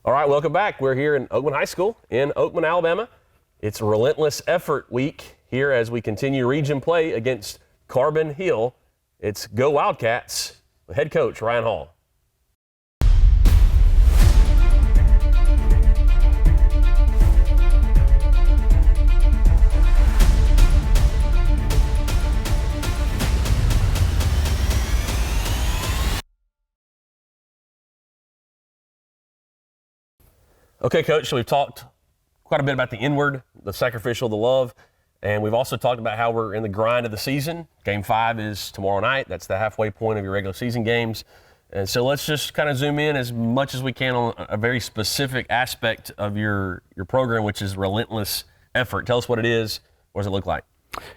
All right, welcome back. We're here in Oakman High School in Oakman, Alabama. It's Relentless Effort Week here as we continue region play against Carbon Hill. It's Go Wildcats with head coach Ryan Hall. Okay, Coach, so we've talked quite a bit about the inward, the sacrificial, the love, and we've also talked about how we're in the grind of the season. Game 5 is tomorrow night. That's the halfway point of your regular season games. And so let's just kind of zoom in as much as we can on a very specific aspect of your program, which is relentless effort. Tell us what it is. What does it look like?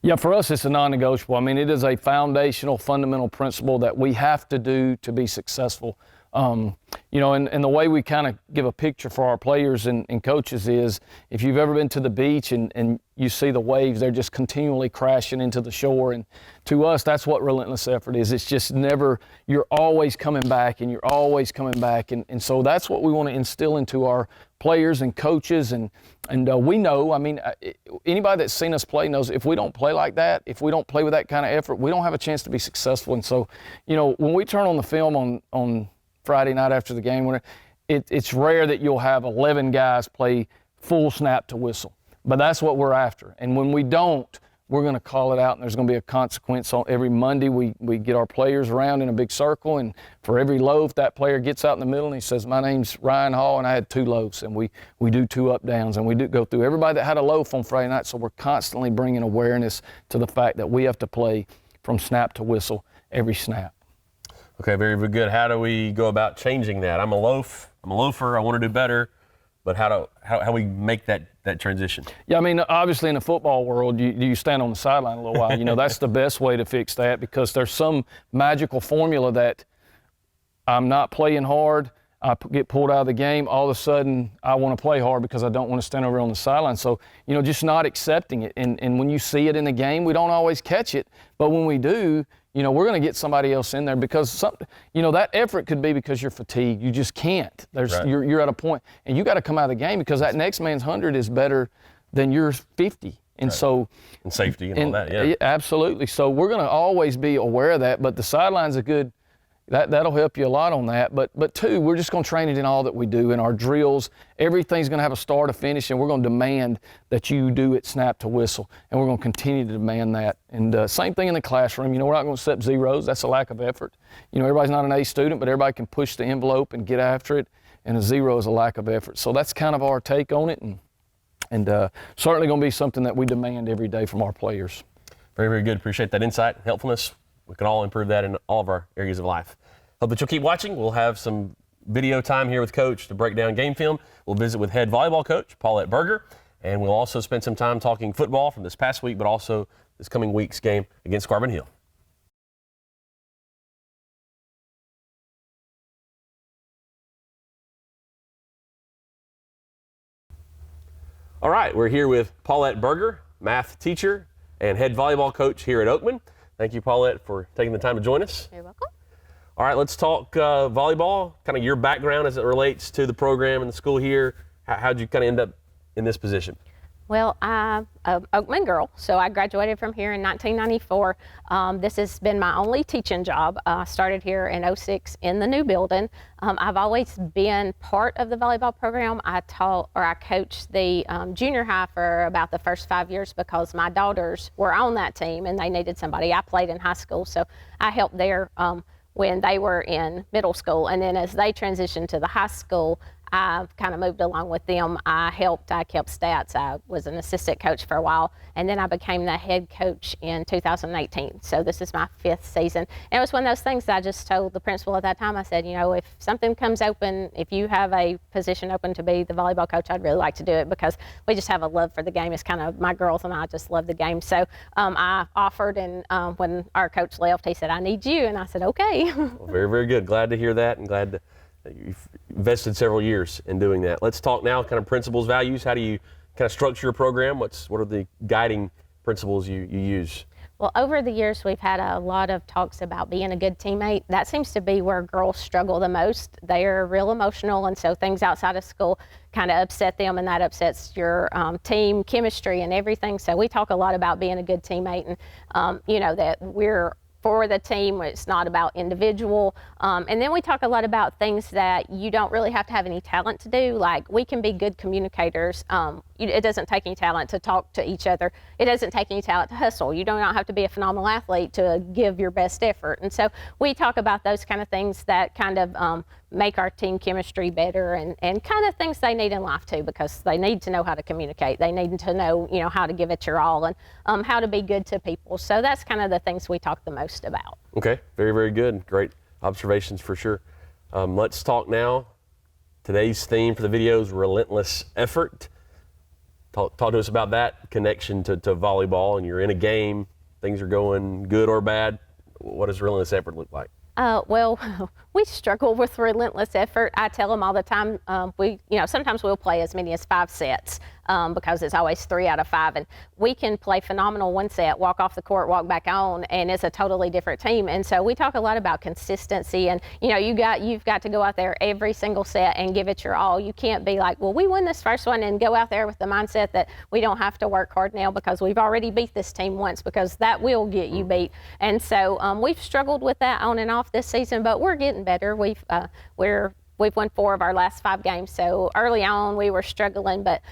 Yeah, for us, it's a non-negotiable. I mean, it is a foundational, fundamental principle that we have to do to be successful. And the way we kind of give a picture for our players and coaches is if you've ever been to the beach and you see the waves, they're just continually crashing into the shore. And to us, that's what relentless effort is. It's just never, you're always coming back and you're always coming back. And so that's what we want to instill into our players and coaches. And we know, I mean, anybody that's seen us play knows if we don't play like that, if we don't play with that kind of effort, we don't have a chance to be successful. And so, when we turn on the film on Friday night after the game, it's rare that you'll have 11 guys play full snap to whistle. But that's what we're after. And when we don't, we're going to call it out, and there's going to be a consequence. On every Monday, we get our players around in a big circle, and for every loaf, that player gets out in the middle and he says, "My name's Ryan Hall, and I had 2 loaves." And we do 2 up downs, and we do go through everybody that had a loaf on Friday night. So we're constantly bringing awareness to the fact that we have to play from snap to whistle every snap. Okay, very, very good. How do we go about changing that? I'm a loafer, I want to do better, but how we make that transition? Yeah, I mean, obviously in the football world, you stand on the sideline a little while. That's the best way to fix that, because there's some magical formula that I'm not playing hard, I get pulled out of the game, all of a sudden I want to play hard because I don't want to stand over on the sideline. So, just not accepting it. And when you see it in the game, we don't always catch it, but when we do, we're going to get somebody else in there because that effort could be because you're fatigued. You just can't. Right. You're at a point, and you got to come out of the game because that next man's 100 is better than your 50. And right. So, and safety and all that, yeah. Absolutely. So we're going to always be aware of that. But the sideline's a good. That'll help you a lot on that. But 2, we're just going to train it in all that we do in our drills. Everything's going to have a start, a finish, and we're going to demand that you do it snap to whistle. And we're going to continue to demand that. And same thing in the classroom. We're not going to accept zeros. That's a lack of effort. Everybody's not an A student, but everybody can push the envelope and get after it. And a 0 is a lack of effort. So that's kind of our take on it, and certainly going to be something that we demand every day from our players. Very, very good. Appreciate that insight, helpfulness. We can all improve that in all of our areas of life. Hope that you'll keep watching. We'll have some video time here with Coach to break down game film. We'll visit with head volleyball coach Paulette Berger, and we'll also spend some time talking football from this past week, but also this coming week's game against Carbon Hill. All right, we're here with Paulette Berger, math teacher and head volleyball coach here at Oakman. Thank you, Paulette, for taking the time to join us. You're welcome. All right, let's talk volleyball, kind of your background as it relates to the program and the school here. How'd you kind of end up in this position? Well, I'm an Oakman girl, so I graduated from here in 1994. This has been my only teaching job. I started here in '06 in the new building. I've always been part of the volleyball program. I coached the junior high for about the first 5 years because my daughters were on that team and they needed somebody. I played in high school, so I helped there when they were in middle school. And then as they transitioned to the high school, I kind of moved along with them. I kept stats. I was an assistant coach for a while, and then I became the head coach in 2018. So this is my 5th season. And it was one of those things that I just told the principal at that time. I said, if something comes open, if you have a position open to be the volleyball coach, I'd really like to do it because we just have a love for the game. It's kind of my girls and I just love the game. So I offered, and when our coach left, he said, "I need you," and I said, "Okay." Well, very, very good. Glad to hear that, and glad that you've invested several years in doing that. Let's talk now kind of principles, values. How do you kind of structure your program? What are the guiding principles you use? Well, over the years, we've had a lot of talks about being a good teammate. That seems to be where girls struggle the most. They're real emotional, and so things outside of school kind of upset them, and that upsets your team chemistry and everything. So we talk a lot about being a good teammate, and that we're for the team. It's not about individual. And then we talk a lot about things that you don't really have to have any talent to do. Like, we can be good communicators. It doesn't take any talent to talk to each other. It doesn't take any talent to hustle. You do not have to be a phenomenal athlete to give your best effort. And so we talk about those kind of things that kind of make our team chemistry better, and kind of things they need in life too, because they need to know how to communicate. They need to know, how to give it your all, and how to be good to people. So that's kind of the things we talk the most about. Okay, very, very good. Great observations for sure. Let's talk now. Today's theme for the video is relentless effort. Talk to us about that connection to volleyball, and you're in a game, things are going good or bad. What does relentless effort look like? Well, we struggle with relentless effort. I tell them all the time, sometimes we'll play as many as 5 sets because it's always 3 out of 5. And we can play phenomenal one set, walk off the court, walk back on, and it's a totally different team. And so we talk a lot about consistency, and, you've got to go out there every single set and give it your all. You can't be like, well, we won this first one, and go out there with the mindset that we don't have to work hard now because we've already beat this team once, because that will get you beat. And so we've struggled with that on and off this season, but we're getting better. We've won 4 of our last 5 games. So early on we were struggling, but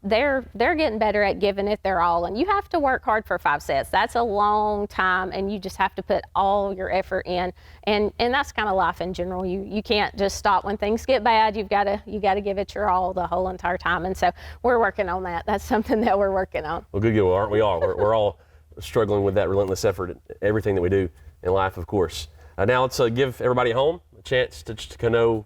they're getting better at giving it their all. And you have to work hard for 5 sets. That's a long time, and you just have to put all your effort in. And that's kind of life in general. You can't just stop when things get bad. You got to give it your all the whole entire time. And so we're working on that. That's something that we're working on. Well, good, aren't we all? We're all struggling with that relentless effort in everything that we do in life, of course. Now let's give everybody at home a chance to just kind of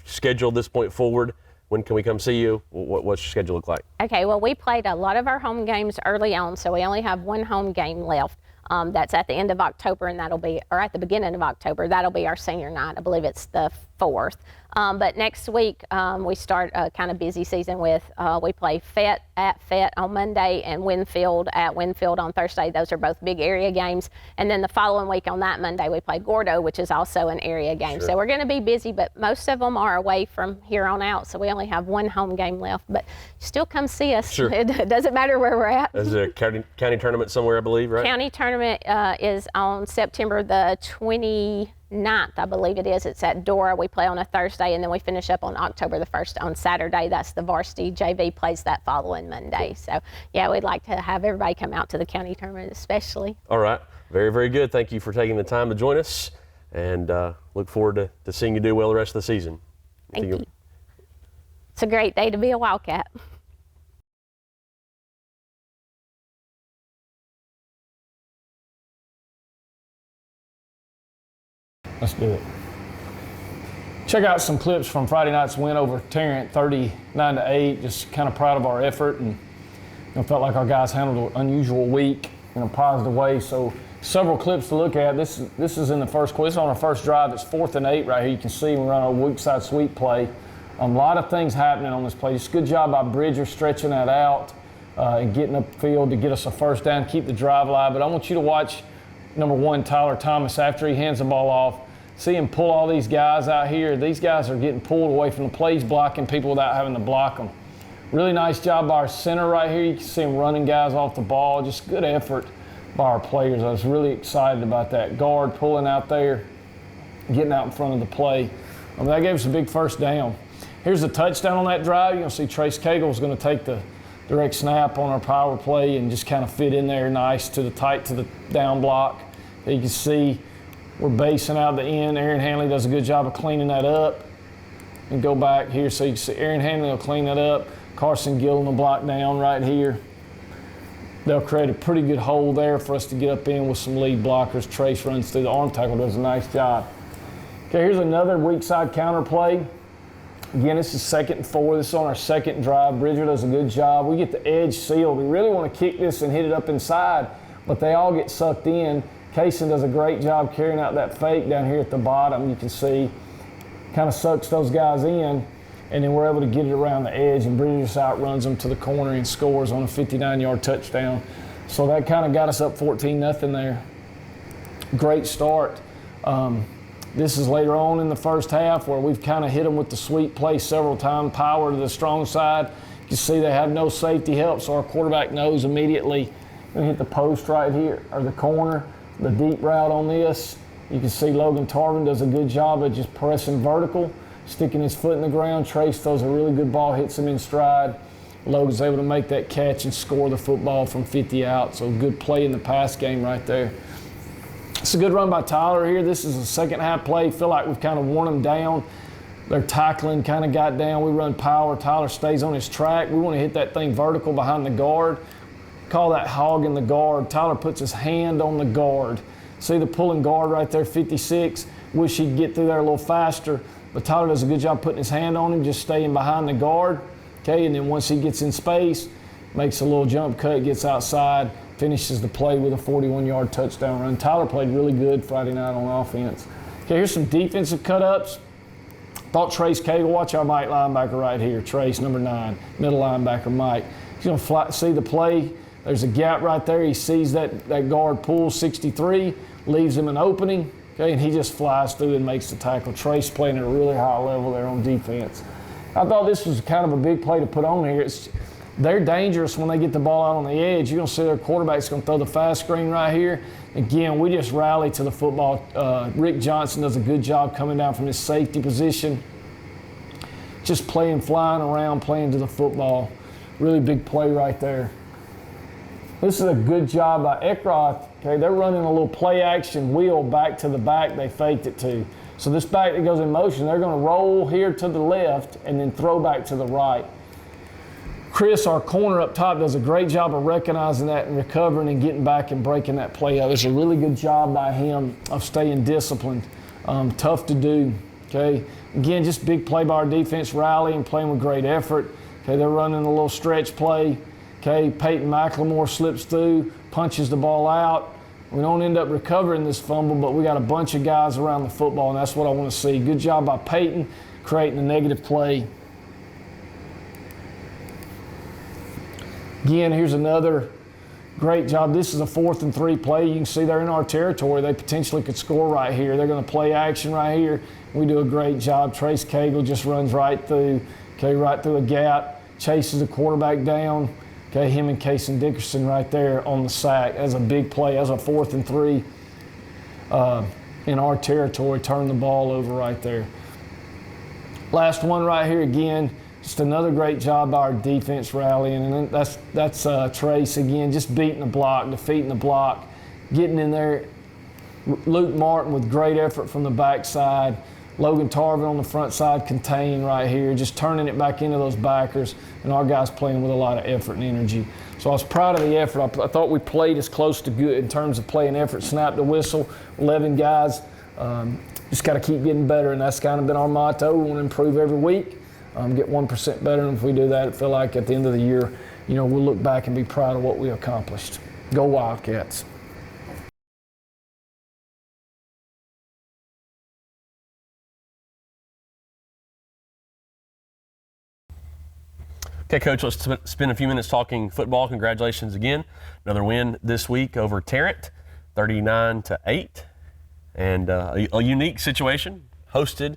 schedule this point forward. When can we come see you? What's your schedule look like? Okay, well, we played a lot of our home games early on, so we only have 1 home game left. That's at the end of October, and at the beginning of October. That'll be our senior night. I believe it's the 4th. But next week, we start a kind of busy season with, we play Fett at Fett on Monday and Winfield at Winfield on Thursday. Those are both big area games. And then the following week on that Monday, we play Gordo, which is also an area game. Sure. So we're going to be busy, but most of them are away from here on out. So we only have 1 home game left, but still come see us. Sure. It doesn't matter where we're at. There's a county tournament somewhere, I believe, right? County tournament is on September the 29th, I believe it is. It's at Dora. We play on a Thursday, and then we finish up on October the 1st on Saturday. That's the varsity. JV plays that following Monday. So, yeah, we'd like to have everybody come out to the county tournament especially. All right. Very, very good. Thank you for taking the time to join us, and look forward to seeing you do well the rest of the season. Thank you. It's a great day to be a Wildcat. Let's do it. Check out some clips from Friday night's win over Tarrant, 39-8. Just kind of proud of our effort, and felt like our guys handled an unusual week in a positive way. So several clips to look at. This is in the first quarter. This is on our first drive. It's 4th and 8 right here. You can see we run a weak side sweep play. A lot of things happening on this play. Just good job by Bridger stretching that out and getting upfield to get us a first down, keep the drive alive. But I want you to watch number 1, Tyler Thomas, after he hands the ball off. See him pull all these guys out here. These guys are getting pulled away from the plays, blocking people without having to block them. Really nice job by our center right here. You can see him running guys off the ball. Just good effort by our players. I was really excited about that. Guard pulling out there, getting out in front of the play. That gave us a big first down. Here's the touchdown on that drive. You're going to see Trace Cagle is going to take the direct snap on our power play and just kind of fit in there nice to the down block. You can see we're basing out the end. Aaron Hanley does a good job of cleaning that up. And go back here so you can see Aaron Hanley will clean that up. Carson Gillen will block down right here. They'll create a pretty good hole there for us to get up in with some lead blockers. Trace runs through the arm tackle, does a nice job. Okay, here's another weak side counter play. Again, this is 2nd and 4. This is on our 2nd drive. Bridger does a good job. We get the edge sealed. We really want to kick this and hit it up inside, but they all get sucked in. Kaysen does a great job carrying out that fake down here at the bottom. You can see, kind of sucks those guys in, and then we're able to get it around the edge, and Bridger just outruns them to the corner and scores on a 59-yard touchdown. So that kind of got us up 14-0 there. Great start. This is later on in the first half where we've kind of hit them with the sweep play several times, power to the strong side. You can see they have no safety help, so our quarterback knows immediately. We hit the post right here, or the corner, the deep route on this. You can see Logan Tarvin does a good job of just pressing vertical, sticking his foot in the ground. Trace throws a really good ball, hits him in stride. Logan's able to make that catch and score the football from 50 out, so good play in the pass game right there. It's a good run by Tyler here. This is a second half play. Feel like we've kind of worn them down. Their tackling kind of got down. We run power. Tyler stays on his track. We want to hit that thing vertical behind the guard. Call that hog in the guard. Tyler puts his hand on the guard. See the pulling guard right there, 56. Wish he'd get through there a little faster, but Tyler does a good job putting his hand on him, just staying behind the guard. Okay, and then once he gets in space, makes a little jump cut, gets outside, finishes the play with a 41-yard touchdown run. Tyler played really good Friday night on offense. Okay, here's some defensive cut-ups. Thought Trace Cagle, watch our Mike linebacker right here. Trace, number 9, middle linebacker Mike. He's going to see the play. There's a gap right there. He sees that guard pull 63, leaves him an opening, okay, and he just flies through and makes the tackle. Trace playing at a really high level there on defense. I thought this was kind of a big play to put on here. They're dangerous when they get the ball out on the edge. You're going to see their quarterback's going to throw the fast screen right here. Again, we just rally to the football. Rick Johnson does a good job coming down from his safety position. Just flying around, playing to the football. Really big play right there. This is a good job by Eckroth. Okay, they're running a little play action wheel back to the back they faked it to. So this back that goes in motion, they're going to roll here to the left and then throw back to the right. Chris, our corner up top, does a great job of recognizing that and recovering and getting back and breaking that play up. It's a really good job by him of staying disciplined. Tough to do, okay? Again, just big play by our defense, rallying, playing with great effort. Okay, they're running a little stretch play. Okay, Peyton McLemore slips through, punches the ball out. We don't end up recovering this fumble, but we got a bunch of guys around the football, and that's what I want to see. Good job by Peyton creating a negative play. Again, here's another great job. This is a 4th and 3 play. You can see they're in our territory. They potentially could score right here. They're going to play action right here. We do a great job. Trace Cagle just runs right through, okay, right through a gap, chases the quarterback down. Okay, him and Kason Dickerson right there on the sack. That's a big play. That's a 4th and 3 in our territory. Turn the ball over right there. Last one right here again. Just another great job by our defense rallying, and that's Trace again, just beating the block, defeating the block, getting in there. Luke Martin with great effort from the backside. Logan Tarvin on the front side, contained right here, just turning it back into those backers, and our guys playing with a lot of effort and energy. So I was proud of the effort. I thought we played as close to good in terms of play and effort. Snapped the whistle, 11 guys. Just got to keep getting better, and that's kind of been our motto. We want to improve every week. Get 1% better, and if we do that, I feel like at the end of the year, we'll look back and be proud of what we accomplished. Go Wildcats. Okay, Coach, let's spend a few minutes talking football. Congratulations again. Another win this week over Tarrant, 39-8. And a unique situation, hosted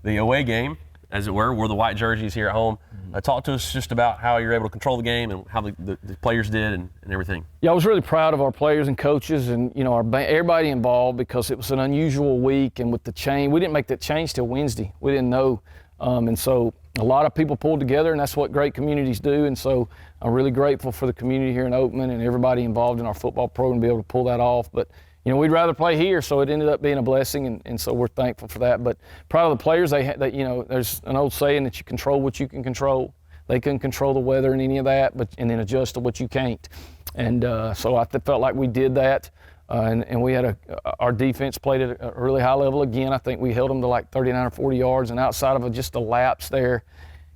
the away game, as it were. We're the white jerseys here at home. Talk to us just about how you're able to control the game and how the players did and everything. Yeah, I was really proud of our players and coaches and everybody involved, because it was an unusual week, and with the change, we didn't make that change till Wednesday. We didn't know, and so a lot of people pulled together, and that's what great communities do. And so I'm really grateful for the community here in Oatman and everybody involved in our football program to be able to pull that off. But we'd rather play here, so it ended up being a blessing, and so we're thankful for that. But proud of the players. There's an old saying that you control what you can control. They couldn't control the weather and any of that, and then adjust to what you can't. And so I felt like we did that, and we had our defense played at a really high level again. I think we held them to like 39 or 40 yards, and outside of just a lapse there,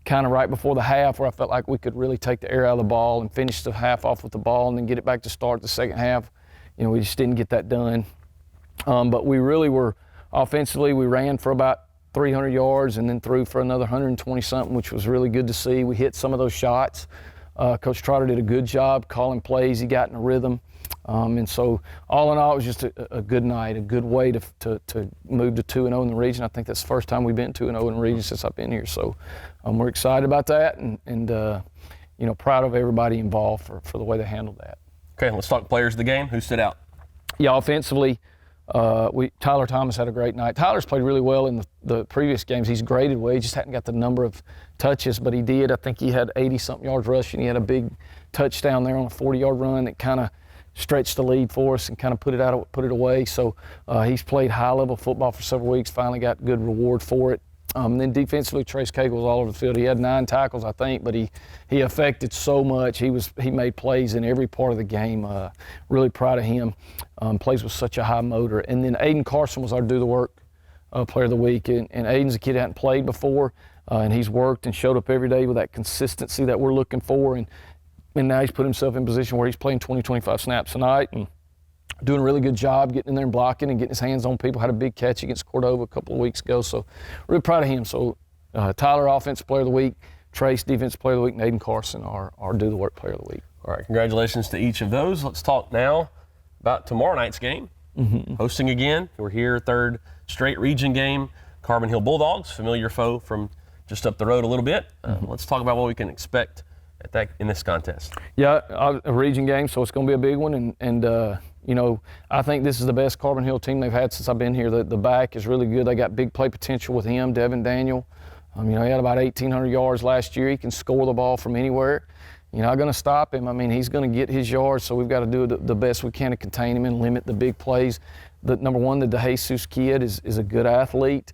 kind of right before the half, where I felt like we could really take the air out of the ball and finish the half off with the ball and then get it back to start the second half. We just didn't get that done. But we really were, offensively, we ran for about 300 yards and then threw for another 120-something, which was really good to see. We hit some of those shots. Coach Trotter did a good job calling plays. He got in a rhythm. And so all in all, it was just a good night, a good way to move to 2-0 in the region. I think that's the first time we've been 2-0 in the region since I've been here. So we're excited about that and proud of everybody involved for the way they handled that. Okay, let's talk players of the game. Who stood out? Yeah, offensively, Tyler Thomas had a great night. Tyler's played really well in the previous games. He's graded well. He just hadn't got the number of touches, but he did. I think he had 80-something yards rushing. He had a big touchdown there on a 40-yard run that kind of stretched the lead for us and kind of put it away. So he's played high-level football for several weeks, finally got good reward for it. Then defensively, Trace Cagle was all over the field. He had 9 tackles, I think, but he affected so much. He made plays in every part of the game. Really proud of him. Plays with such a high motor. And then Aiden Carson was our do-the-work player of the week. And Aiden's a kid that hadn't played before, and he's worked and showed up every day with that consistency that we're looking for. And now he's put himself in a position where he's playing 20, 25 snaps a night and doing a really good job getting in there and blocking and getting his hands on people. Had a big catch against Cordova a couple of weeks ago, so really proud of him. So Tyler, Offensive Player of the Week, Trace, Defensive Player of the Week, and Aiden Carson, our do-the-work Player of the Week. All right, congratulations to each of those. Let's talk now about tomorrow night's game. Hosting again. We're here, third straight region game. Carbon Hill Bulldogs, familiar foe from just up the road a little bit. Let's talk about what we can expect in this contest. Yeah, a region game, so it's going to be a big one. And I think this is the best Carbon Hill team they've had since I've been here. The back is really good. They got big play potential with him, Devin Daniel. He had about 1,800 yards last year. He can score the ball from anywhere. You're not going to stop him. I mean, he's going to get his yards, so we've got to do the best we can to contain him and limit the big plays. Number one, the DeJesus kid is a good athlete.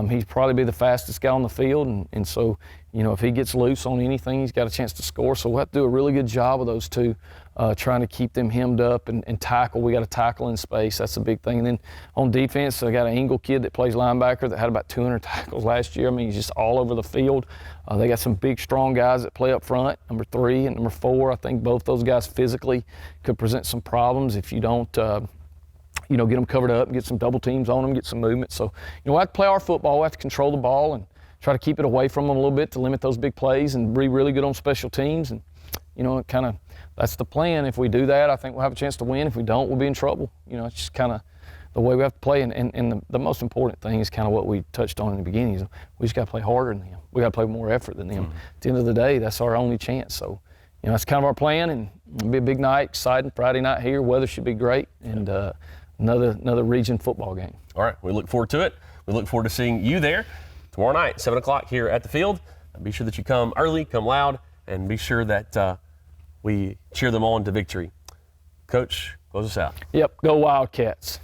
He'd probably be the fastest guy on the field, and so, if he gets loose on anything, he's got a chance to score. So we'll have to do a really good job of those two, trying to keep them hemmed up and tackle. We got to tackle in space. That's a big thing. And then on defense, I got an Engle kid that plays linebacker that had about 200 tackles last year. I mean, he's just all over the field. They got some big, strong guys that play up front, number 3 and number 4. I think both those guys physically could present some problems if you don't get them covered up and get some double teams on them, get some movement. So, we have to play our football. We have to control the ball and try to keep it away from them a little bit to limit those big plays and be really good on special teams. And, that's the plan. If we do that, I think we'll have a chance to win. If we don't, we'll be in trouble. It's just kind of the way we have to play. And the most important thing is kind of what we touched on in the beginning is we just got to play harder than them. We got to play more effort than them. At the end of the day, that's our only chance. So, that's kind of our plan, and it'll be a big night, exciting. Friday night here, weather should be great, and another region football game. All right, we look forward to it. We look forward to seeing you there tomorrow night, 7 o'clock here at the field. Be sure that you come early, come loud, and be sure that we cheer them on to victory. Coach, close us out. Yep, go Wildcats.